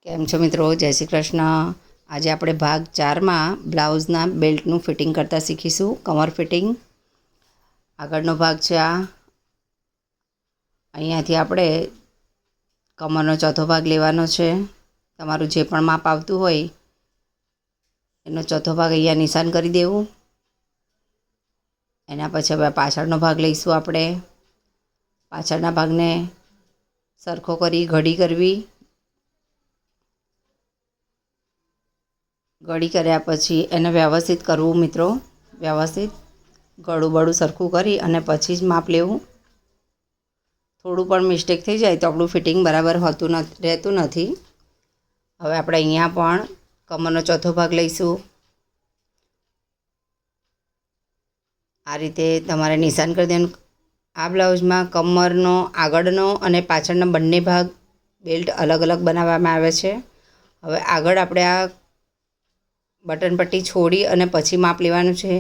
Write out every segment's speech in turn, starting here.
કેમ છો મિત્રો? જય શ્રી કૃષ્ણ. આજે આપણે ભાગ 4માં બ્લાઉઝના બેલ્ટનું ફિટિંગ કરતાં શીખીશું. કમર ફિટિંગ આગળનો ભાગ છે. અહીંયાથી આપણે કમરનો ચોથો ભાગ લેવાનો છે. તમારું જે પણ માપ આવતું હોય એનો ચોથો ભાગ અહીંયા નિશાન કરી દેવું. એના પછી હવે પાછળનો ભાગ લઈશું. આપણે પાછળના ભાગને સરખો કરી ઘડી કરવી. ઘડી કર્યા પછી એને વ્યવસ્થિત કરવું મિત્રો. વ્યવસ્થિત ગળું બળું સરખું કરી અને પછી જ માપ લેવું. થોડું પણ મિસ્ટેક થઈ જાય તો આપણું ફિટિંગ બરાબર રહેતું નથી. હવે આપણે અહીંયા પણ કમરનો ચોથો ભાગ લઈશું. આ રીતે તમારે નિશાન કરી દેવાનું. આ બ્લાઉઝમાં કમરનો આગળનો અને પાછળનો બંને ભાગ બેલ્ટ અલગ અલગ બનાવવામાં આવે છે. હવે આગળ આપણે આ બટન પટ્ટી છોડી અને પછી માપ લેવાનું છે.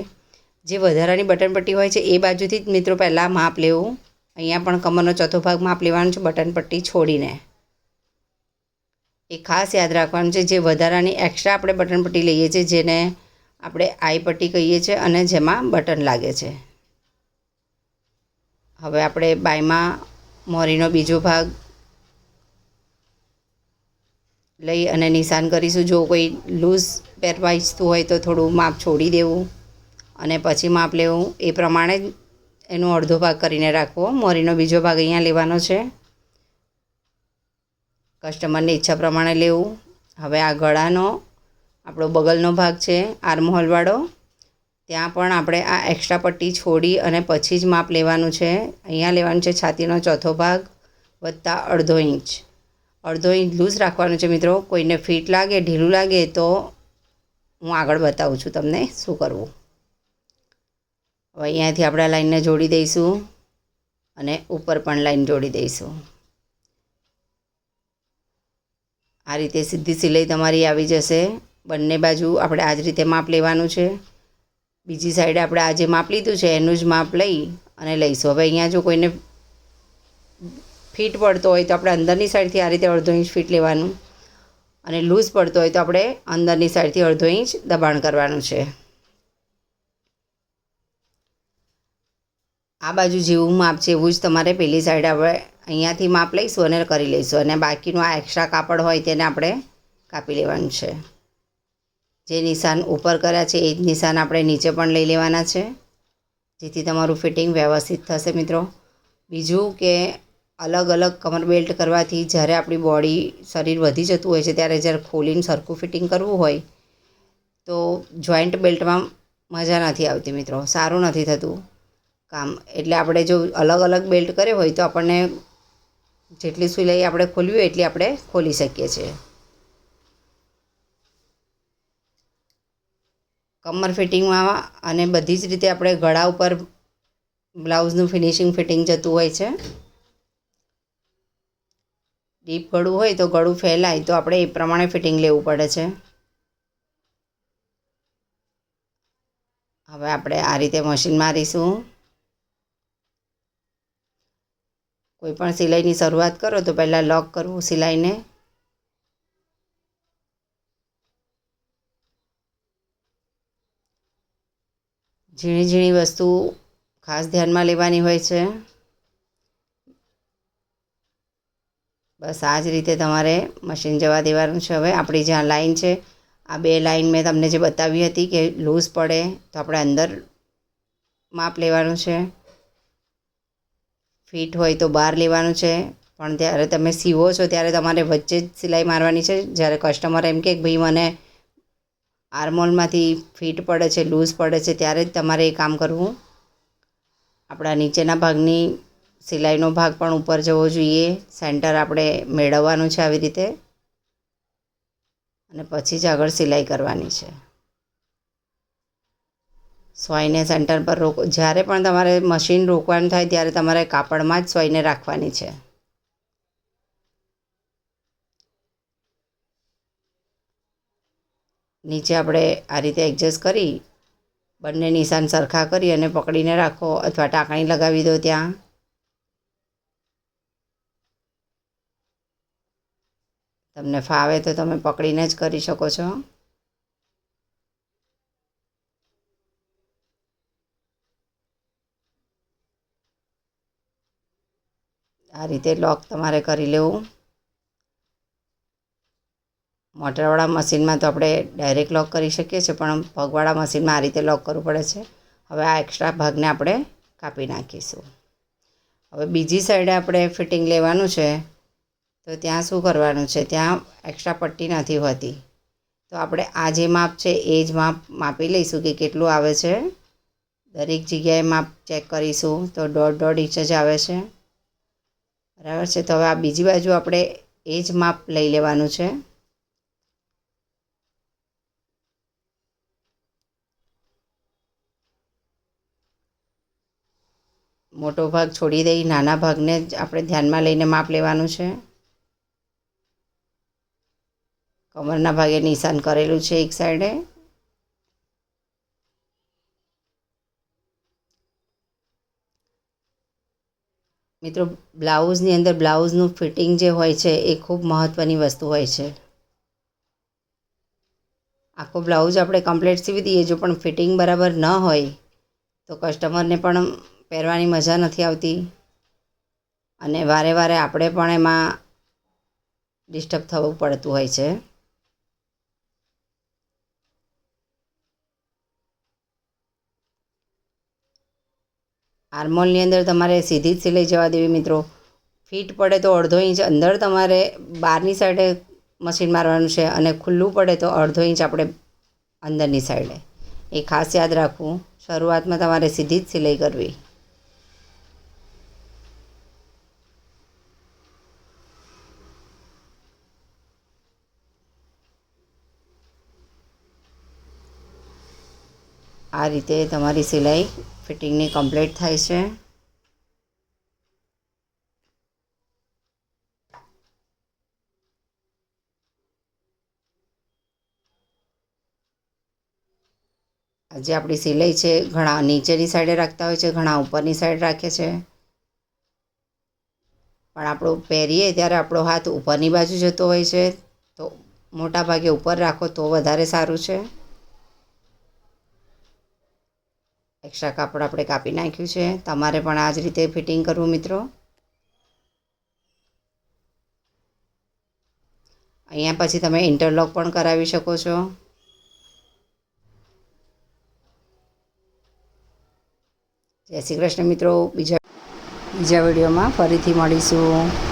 જે વધારાની બટન પટ્ટી હોય છે એ બાજુથી જ મિત્રો પહેલાં માપ લેવું. અહીંયા પણ કમરનો ચોથો ભાગ માપ લેવાનું છે બટન પટ્ટી છોડીને. એ ખાસ યાદ રાખવાનું છે. જે વધારાની એક્સ્ટ્રા આપણે બટન પટ્ટી લઈએ છીએ, જેને આપણે આઈ પટ્ટી કહીએ છીએ અને જેમાં બટન લાગે છે. હવે આપણે બાયમાં મોરીનો બીજો ભાગ લઈ અને નિશાન કરીશું. જો કોઈ લૂઝ પહેરવા ઈચ્છતું હોય તો થોડું માપ છોડી દેવું અને પછી માપ લેવું. એ પ્રમાણે જ એનો અડધો ભાગ કરીને રાખવો. મોરીનો બીજો ભાગ અહીંયા લેવાનો છે. કસ્ટમરની ઈચ્છા પ્રમાણે લેવું. હવે આ ગળાનો આપણો બગલનો ભાગ છે આર્મહોલવાળો, ત્યાં પણ આપણે આ એક્સ્ટ્રા પટ્ટી છોડી અને પછી જ માપ લેવાનું છે. અહીંયા લેવાનું છે છાતીનો ચોથો ભાગ વત્તા અડધો ઇંચ. અડધો ઇંચ લૂઝ રાખવાનું છે મિત્રો. કોઈને ફિટ લાગે, ઢીલું લાગે તો હું આગળ બતાવું છું તમને શું કરવું. હવે અહીંયાથી આપણે આ લાઈનને જોડી દઈશું અને ઉપર પણ લાઈન જોડી દઈશું. આ રીતે સીધી સિલાઈ તમારી આવી જશે. બંને બાજુ આપણે આ જ રીતે માપ લેવાનું છે. બીજી સાઈડે આપણે આ જે માપ લીધું છે એનું જ માપ લઈ અને લઈશું. હવે અહીંયા જો કોઈને ફિટ પડતો હોય તો આપણે અંદરની સાઈડથી આ રીતે અડધો ઇંચ ફિટ લેવાનું અને લૂઝ પડતો હોય તો આપણે અંદરની સાઈડથી અડધો ઇંચ દબાણ કરવાનું છે. આ બાજુ જેવું માપ છે એવું જ તમારે પેલી સાઈડ આપણે અહીંયાથી માપ લઈશું અને કરી લઈશું. અને બાકીનું આ એક્સ્ટ્રા કાપડ હોય તેને આપણે કાપી લેવાનું છે. જે નિશાન ઉપર કર્યા છે એ જ નિશાન આપણે નીચે પણ લઈ લેવાના છે, જેથી તમારું ફિટિંગ વ્યવસ્થિત થશે મિત્રો. બીજું કે અલગ અલગ કમર બેલ્ટ કરવાથી જ્યારે આપણી બોડી શરીર વધી જતું હોય છે ત્યારે જ્યારે ખોલીને સરખું ફિટિંગ કરવું હોય તો જોઈન્ટ બેલ્ટમાં મજા નથી આવતી મિત્રો, સારું નથી થતું કામ. એટલે આપણે જો અલગ અલગ બેલ્ટ કર્યો હોય તો આપણને જેટલી સિલાઈ આપણે ખોલવી હોય એટલી આપણે ખોલી શકીએ છીએ. કમર ફિટિંગમાં અને બધી જ રીતે આપણે ગળા ઉપર બ્લાઉઝનું ફિનિશિંગ ફિટિંગ જતું હોય છે. ડીપ ગળું હોય તો ગળું ફેલાય તો આપણે એ પ્રમાણે ફિટિંગ લેવું પડે છે. હવે આપણે આ રીતે મશીન મારીશું. કોઈ પણ સિલાઈની શરૂઆત કરો તો પહેલાં લોક કરવું સિલાઈને. ઝીણી ઝીણી વસ્તુ ખાસ ધ્યાનમાં લેવાની હોય છે. બસ આ જ રીતે તમારે મશીન જવા દેવાનું છે. હવે આપણી જ્યાં લાઈન છે આ બે લાઈન મેં તમને જે બતાવી હતી કે લૂઝ પડે તો આપણે અંદર માપ લેવાનું છે, ફિટ હોય તો બહાર લેવાનું છે. પણ ત્યારે તમે સીવો છો ત્યારે તમારે વચ્ચે જ સિલાઈ મારવાની છે. જ્યારે કસ્ટમર એમ કે ભાઈ મને આર્મહોલમાંથી ફિટ પડે છે, લૂઝ પડે છે, ત્યારે જ તમારે એ કામ કરવું. આપણા નીચેના ભાગની સિલાઈનો ભાગ પણ ઉપર જવો જોઈએ. સેન્ટર આપણે મેળવવાનું છે આવી રીતે અને પછી જ આગળ સિલાઈ કરવાની છે. સોયને સેન્ટર પર રોકો. જ્યારે પણ તમારે મશીન રોકવાનું થાય ત્યારે તમારે કાપડમાં જ સોયને રાખવાની છે. નીચે આપણે આ રીતે એડજસ્ટ કરી બંને નિશાન સરખા કરી અને પકડીને રાખો અથવા ટાંકણી લગાવી દો. ત્યાં તમને ફાવે તો તમે પકડીને જ કરી શકો છો. આ રીતે લોક તમારે કરી લેવું. મોટરવાળા મશીનમાં તો આપણે ડાયરેક્ટ લોક કરી શકીએ છીએ, પણ પગવાળા મશીનમાં આ રીતે લોક કરવું પડે છે. હવે આ એક્સ્ટ્રા ભાગને આપણે કાપી નાખીશું. હવે બીજી સાઈડે આપણે ફિટિંગ લેવાનું છે, તો ત્યાં શું કરવાનું છે, ત્યાં એક્સ્ટ્રા પટ્ટી નથી હોતી. તો આપણે આ જે માપ છે એ જ માપ માપી લઈશું કે કેટલું આવે છે. દરેક જગ્યાએ માપ ચેક કરીશું તો 1.5 ઇંચ જ આવે છે. બરાબર છે. તો હવે આ બીજી બાજુ આપણે એ જ માપ લઈ લેવાનું છે. મોટો ભાગ છોડી દઈ નાના ભાગને જ આપણે ધ્યાનમાં લઈને માપ લેવાનું છે. કમરના ભાગે નિશાન કરેલું છે એક સાઈડે. મિત્રો, બ્લાઉઝની અંદર બ્લાઉઝનું ફિટિંગ જે હોય છે એ ખૂબ મહત્ત્વની વસ્તુ હોય છે. આખો બ્લાઉઝ આપણે કમ્પ્લીટ સીવી દઈએ, જો પણ ફિટિંગ બરાબર ન હોય તો કસ્ટમરને પણ પહેરવાની મજા નથી આવતી અને વારે વારે આપણે પણ એમાં ડિસ્ટર્બ થવું પડતું હોય છે. આર્મહોલની અંદર તમારે સીધી જ સિલાઈ જવા દેવી મિત્રો. ફિટ પડે તો 1/2 ઇંચ અંદર તમારે બહારની સાઈડે મશીન મારવાનું છે અને ખુલ્લું પડે તો 1/2 ઇંચ આપણે અંદરની સાઈડે. એ ખાસ યાદ રાખવું. શરૂઆતમાં તમારે સીધી જ સિલાઈ કરવી. આ રીતે તમારી સિલાઈ ફિટિંગની કમ્પ્લીટ થાય છે. આજે આપણી સિલાઈ છે, ઘણા નીચેની સાઈડે રાખતા હોય છે, ઘણા ઉપરની સાઈડ રાખે છે. પણ આપણું પહેરીએ ત્યારે આપણો હાથ ઉપરની બાજુ જતો હોય છે, તો મોટા ભાગે ઉપર રાખો તો વધારે સારું છે. એક્સ્ટ્રા કાપડ આપણે કાપી નાખ્યું છે. તમારે પણ આ જ રીતે ફિટિંગ કરવું મિત્રો. અહીંયા પછી તમે ઇન્ટરલોક પણ કરાવી શકો છો. જય શ્રી કૃષ્ણ મિત્રો. બીજા વિડીયોમાં ફરીથી મળીશું.